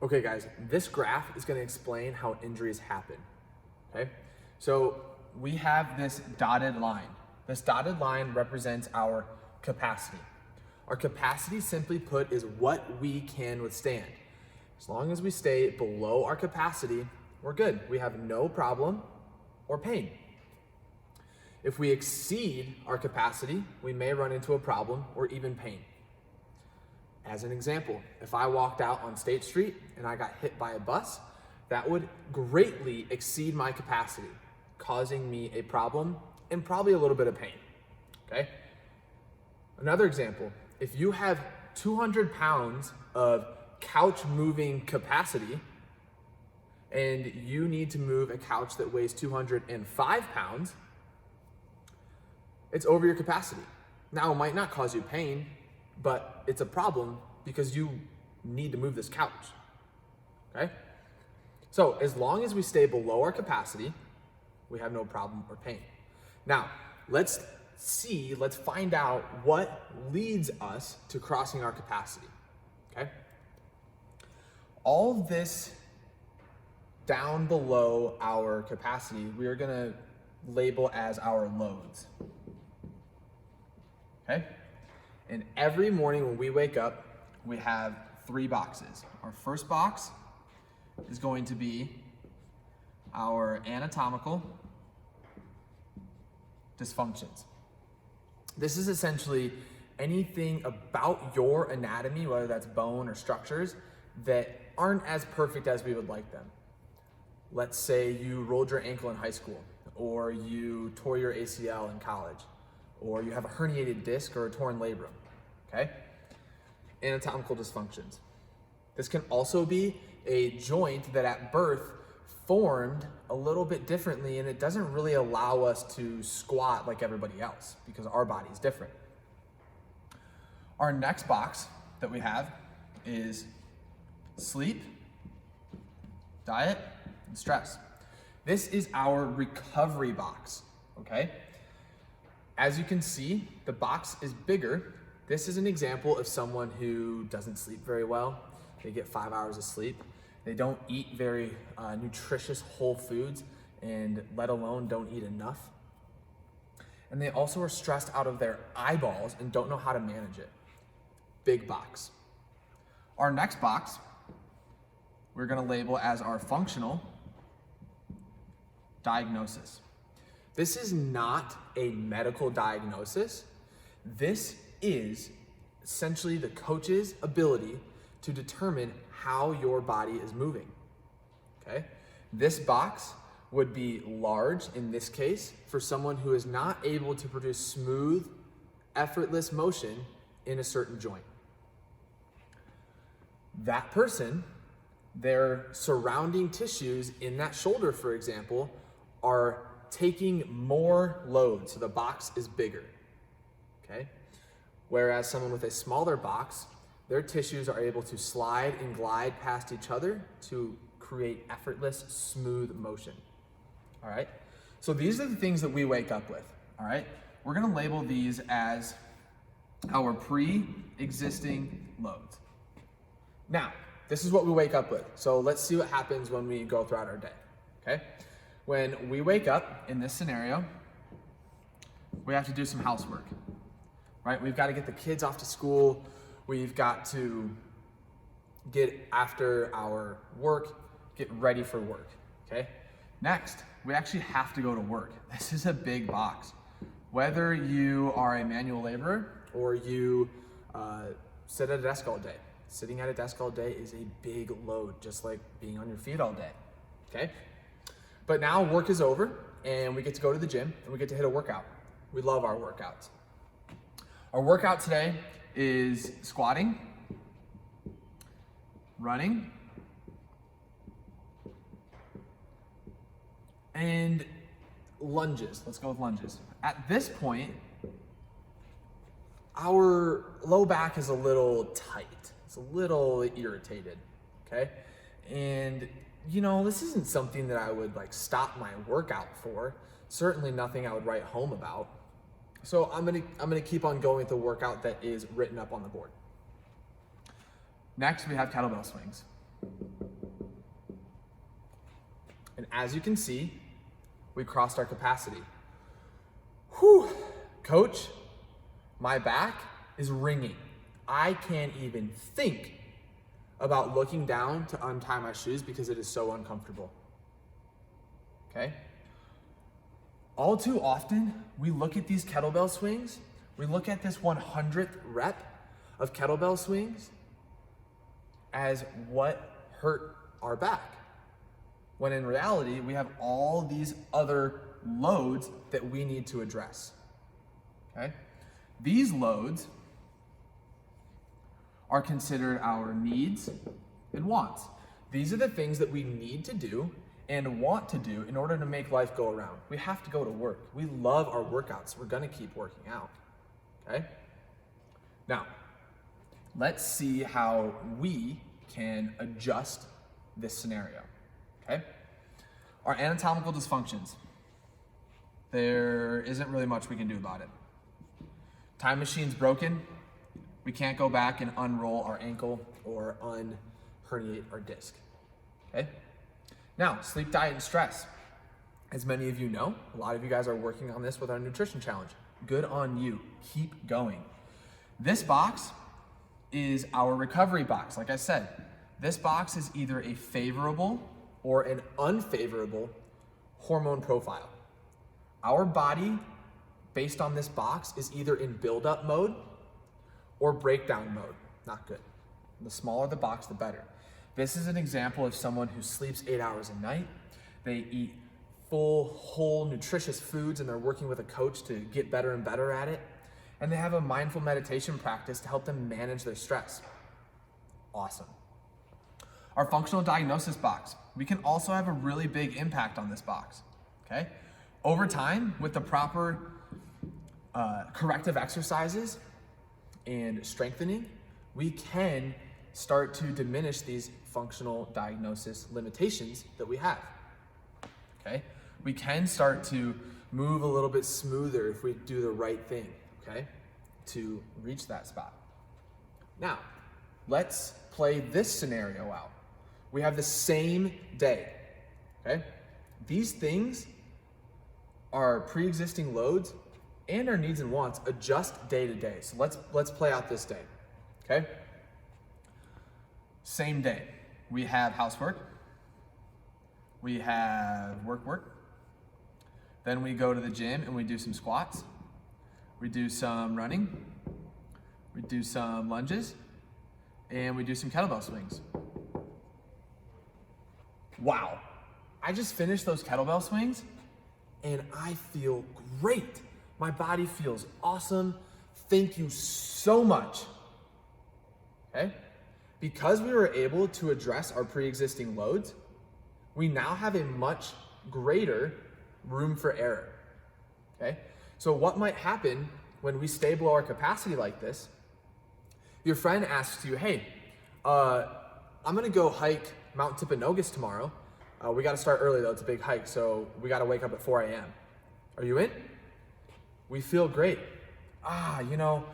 Okay guys, this graph is gonna explain how injuries happen, okay? So we have this dotted line. This dotted line represents our capacity. Our capacity, simply put, is what we can withstand. As long as we stay below our capacity, we're good. We have no problem or pain. If we exceed our capacity, we may run into a problem or even pain. As an example, if I walked out on State Street and I got hit by a bus, that would greatly exceed my capacity, causing me a problem and probably a little bit of pain, okay? Another example, if you have 200 pounds of couch moving capacity and you need to move a couch that weighs 205 pounds, it's over your capacity. Now, it might not cause you pain, but it's a problem because you need to move this couch, okay? So as long as we stay below our capacity, we have no problem or pain. Now, let's find out what leads us to crossing our capacity, okay? All this down below our capacity, we are gonna label as our loads, okay? And every morning when we wake up, we have 3 boxes. Our first box is going to be our anatomical dysfunctions. This is essentially anything about your anatomy, whether that's bone or structures, that aren't as perfect as we would like them. Let's say you rolled your ankle in high school, or you tore your ACL in college, or you have a herniated disc or a torn labrum, okay? Anatomical dysfunctions. This can also be a joint that at birth formed a little bit differently, and it doesn't really allow us to squat like everybody else because our body is different. Our next box that we have is sleep, diet, and stress. This is our recovery box, okay? As you can see, the box is bigger. This is an example of someone who doesn't sleep very well. They get 5 hours of sleep. They don't eat very nutritious whole foods, and let alone don't eat enough. And they also are stressed out of their eyeballs and don't know how to manage it. Big box. Our next box, we're gonna label as our functional diagnosis. This is not a medical diagnosis. This is essentially the coach's ability to determine how your body is moving, okay? This box would be large in this case for someone who is not able to produce smooth, effortless motion in a certain joint. That person, their surrounding tissues in that shoulder, for example, are taking more load, so the box is bigger, okay? Whereas someone with a smaller box, their tissues are able to slide and glide past each other to create effortless, smooth motion, all right? So these are the things that we wake up with, all right? We're gonna label these as our pre-existing loads. Now, this is what we wake up with. So let's see what happens when we go throughout our day, okay? When we wake up in this scenario, we have to do some housework, right? We've got to get the kids off to school. We've got to get after our work, get ready for work, okay? Next, we actually have to go to work. This is a big box. Whether you are a manual laborer or you sit at a desk all day, sitting at a desk all day is a big load, just like being on your feet all day, okay? But now work is over and we get to go to the gym and we get to hit a workout. We love our workouts. Our workout today is squatting, running, and lunges. Let's go with lunges. At this point, our low back is a little tight. It's a little irritated, okay? And you know, this isn't something that I would like stop my workout for. Certainly nothing I would write home about. So I'm gonna keep on going with the workout that is written up on the board. Next, we have kettlebell swings. as you can see, we crossed our capacity. Whew, coach, my back is ringing. I can't even think about looking down to untie my shoes because it is so uncomfortable. Okay? All too often, we look at these kettlebell swings, we look at this 100th rep of kettlebell swings as what hurt our back. When in reality, we have all these other loads that we need to address. Okay? These loads are considered our needs and wants. These are the things that we need to do and want to do in order to make life go around. We have to go to work. We love our workouts. We're gonna keep working out, okay? Now, let's see how we can adjust this scenario, okay? Our anatomical dysfunctions. There isn't really much we can do about it. Time machine's broken. We can't go back and unroll our ankle or unherniate our disc, okay? Now, sleep, diet, and stress. As many of you know, a lot of you guys are working on this with our nutrition challenge. Good on you, keep going. This box is our recovery box. Like I said, this box is either a favorable or an unfavorable hormone profile. Our body, based on this box, is either in build-up mode or breakdown mode. Not good. The smaller the box, the better. This is an example of someone who sleeps 8 hours a night. They eat full, whole, nutritious foods, and they're working with a coach to get better and better at it. And they have a mindful meditation practice to help them manage their stress. Awesome. Our functional diagnosis box. We can also have a really big impact on this box, okay? Over time, with the proper corrective exercises and strengthening, we can start to diminish these functional diagnosis limitations that we have, okay? We can start to move a little bit smoother if we do the right thing, okay, to reach that spot. Now, let's play this scenario out. We have the same day, okay? These things are pre-existing loads and our needs and wants adjust day to day. So let's play out this day, okay? Same day. We have housework. We have work. Then we go to the gym and we do some squats. We do some running. We do some lunges. And we do some kettlebell swings. Wow. I just finished those kettlebell swings and I feel great. My body feels awesome. Thank you so much. Okay? Because we were able to address our pre-existing loads, we now have a much greater room for error. Okay? So what might happen when we stay below our capacity like this? Your friend asks you, hey, I'm gonna go hike Mount Timpanogos tomorrow. We gotta start early though, it's a big hike, so we gotta wake up at 4 a.m. Are you in? We feel great. You know,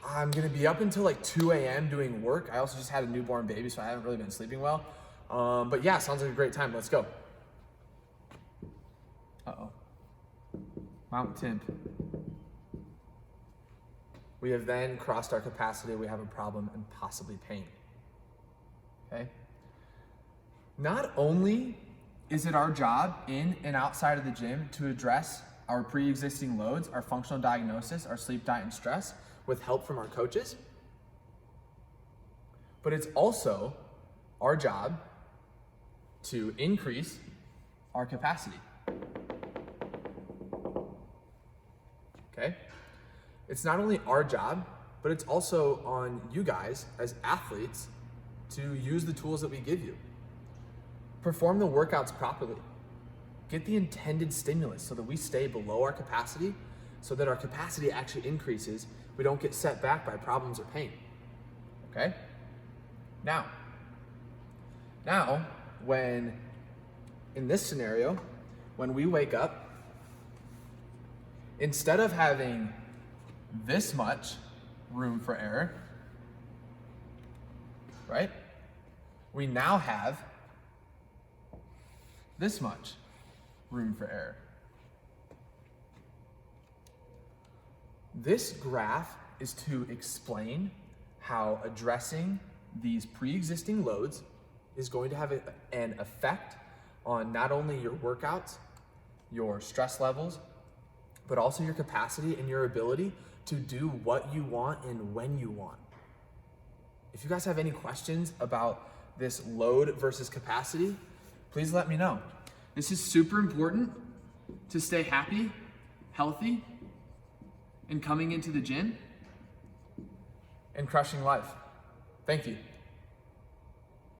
I'm gonna be up until like 2 a.m. doing work. I also just had a newborn baby, so I haven't really been sleeping well. But yeah, sounds like a great time, let's go. Uh-oh. Mount Timp. We have then crossed our capacity, we have a problem and possibly pain, okay? Not only is it our job in and outside of the gym to address our pre-existing loads, our functional diagnosis, our sleep, diet, and stress with help from our coaches, but it's also our job to increase our capacity, okay? It's not only our job, but it's also on you guys as athletes to use the tools that we give you. Perform the workouts properly. Get the intended stimulus so that we stay below our capacity, so that our capacity actually increases. We don't get set back by problems or pain, okay? Now, when, in this scenario, when we wake up, instead of having this much room for error, right? We now have this much room for error. This graph is to explain how addressing these pre-existing loads is going to have an effect on not only your workouts, your stress levels, but also your capacity and your ability to do what you want and when you want. If you guys have any questions about this load versus capacity, please let me know. This is super important to stay happy, healthy, and coming into the gym and crushing life. Thank you.